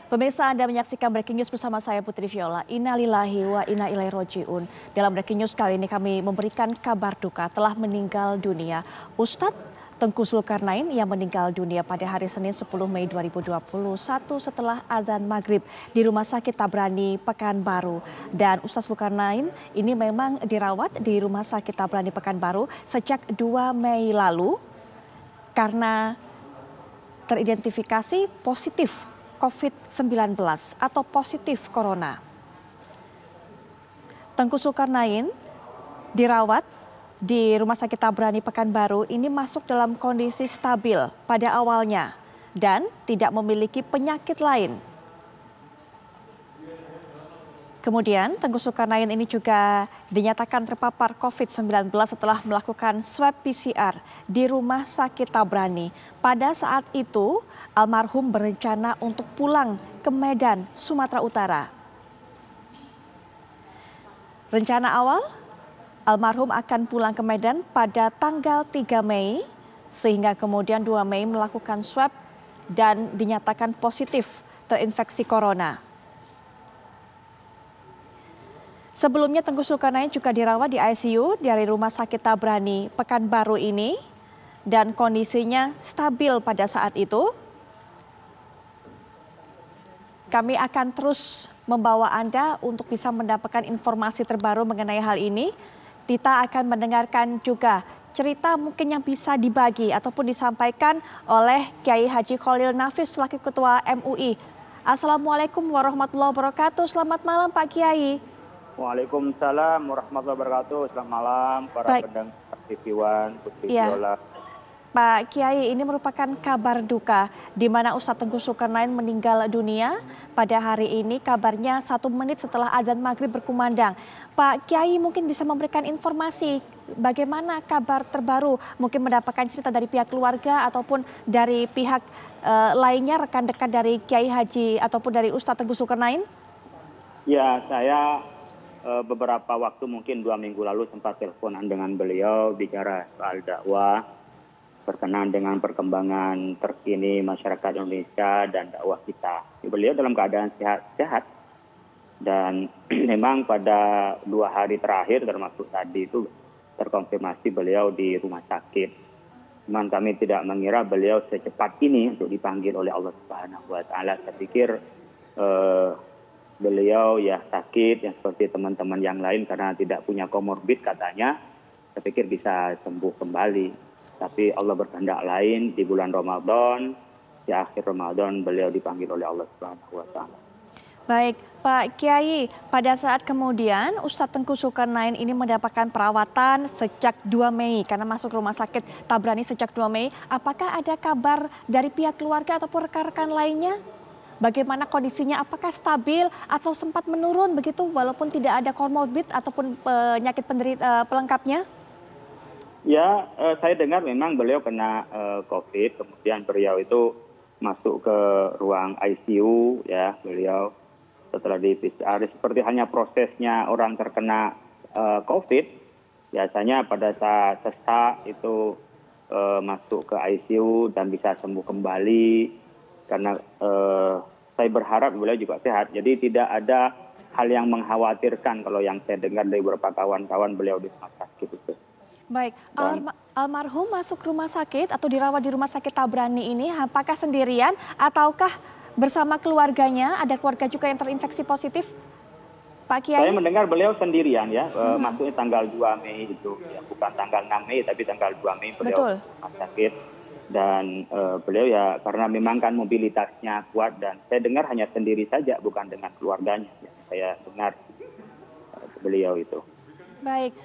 Pemirsa, Anda menyaksikan Breaking News bersama saya Putri Viola. Innalillahi wa inna ilaihi raji'un. Dalam Breaking News kali ini kami memberikan kabar duka telah meninggal dunia Ustadz Tengku Zulkarnain yang meninggal dunia pada hari Senin 10 Mei 2021 setelah azan maghrib di Rumah Sakit Tabrani Pekanbaru. Dan Ustadz Zulkarnain ini memang dirawat di Rumah Sakit Tabrani Pekanbaru sejak 2 Mei lalu karena teridentifikasi positif COVID-19 atau positif corona. Tengku Zulkarnain dirawat di Rumah Sakit Tabrani Pekanbaru ini masuk dalam kondisi stabil pada awalnya dan tidak memiliki penyakit lain. Kemudian Tengku Zulkarnain ini juga dinyatakan terpapar COVID-19 setelah melakukan swab PCR di Rumah Sakit Tabrani. Pada saat itu almarhum berencana untuk pulang ke Medan, Sumatera Utara. Rencana awal almarhum akan pulang ke Medan pada tanggal 3 Mei sehingga kemudian 2 Mei melakukan swab dan dinyatakan positif terinfeksi corona. Sebelumnya Tengku Zulkarnain juga dirawat di ICU dari Rumah Sakit Tabrani Pekanbaru ini dan kondisinya stabil pada saat itu. Kami akan terus membawa Anda untuk bisa mendapatkan informasi terbaru mengenai hal ini. Kita akan mendengarkan juga cerita mungkin yang bisa dibagi ataupun disampaikan oleh Kiai Haji Khalil Nafis selaku Ketua MUI. Assalamualaikum warahmatullahi wabarakatuh. Selamat malam Pak Kiai. Waalaikumsalam warahmatullahi wabarakatuh. Selamat malam para pendengar TV One, Putri Viola. Pak Kiai, ini merupakan kabar duka di mana Ustadz Tengku Zulkarnain meninggal dunia pada hari ini. Kabarnya 1 menit setelah azan maghrib berkumandang. Pak Kiai mungkin bisa memberikan informasi bagaimana kabar terbaru, mungkin mendapatkan cerita dari pihak keluarga ataupun dari pihak lainnya, rekan dekat dari Kiai Haji ataupun dari Ustadz Tengku Zulkarnain? Ya, saya beberapa waktu mungkin 2 minggu lalu sempat teleponan dengan beliau bicara soal dakwah berkenaan dengan perkembangan terkini masyarakat Indonesia dan dakwah kita. Beliau dalam keadaan sehat dan memang pada 2 hari terakhir termasuk tadi itu terkonfirmasi beliau di rumah sakit. Cuman kami tidak mengira beliau secepat ini untuk dipanggil oleh Allah Subhanahu wa taala. Saya pikir beliau ya sakit yang seperti teman-teman yang lain karena tidak punya komorbid katanya. Saya pikir bisa sembuh kembali. Tapi Allah berkehendak lain di bulan Ramadan, di akhir Ramadan beliau dipanggil oleh Allah Subhanahu wa taala. Baik, Pak Kiai, pada saat kemudian Ustadz Tengku Zulkarnain ini mendapatkan perawatan sejak 2 Mei karena masuk rumah sakit Tabrani sejak 2 Mei. Apakah ada kabar dari pihak keluarga ataupun rekan-rekan lainnya? Bagaimana kondisinya? Apakah stabil atau sempat menurun begitu walaupun tidak ada komorbid ataupun penyakit pelengkapnya? Ya, saya dengar memang beliau kena COVID, kemudian beliau itu masuk ke ruang ICU, ya beliau setelah di PCR. Seperti hanya prosesnya orang terkena COVID, biasanya pada saat sesak itu masuk ke ICU dan bisa sembuh kembali. Karena saya berharap beliau juga sehat. Jadi tidak ada hal yang mengkhawatirkan kalau yang saya dengar dari beberapa kawan-kawan beliau di rumah sakit itu. Baik, almarhum masuk rumah sakit atau dirawat di Rumah Sakit Tabrani ini apakah sendirian ataukah bersama keluarganya? Ada keluarga juga yang terinfeksi positif, Pak Kiai? Saya mendengar beliau sendirian ya, masuknya tanggal 2 Mei itu. Ya, bukan tanggal 6 Mei tapi tanggal 2 Mei beliau di rumah sakit. Dan beliau ya karena memang kan mobilitasnya kuat dan saya dengar hanya sendiri saja bukan dengan keluarganya. Ya, saya dengar beliau itu. Baik.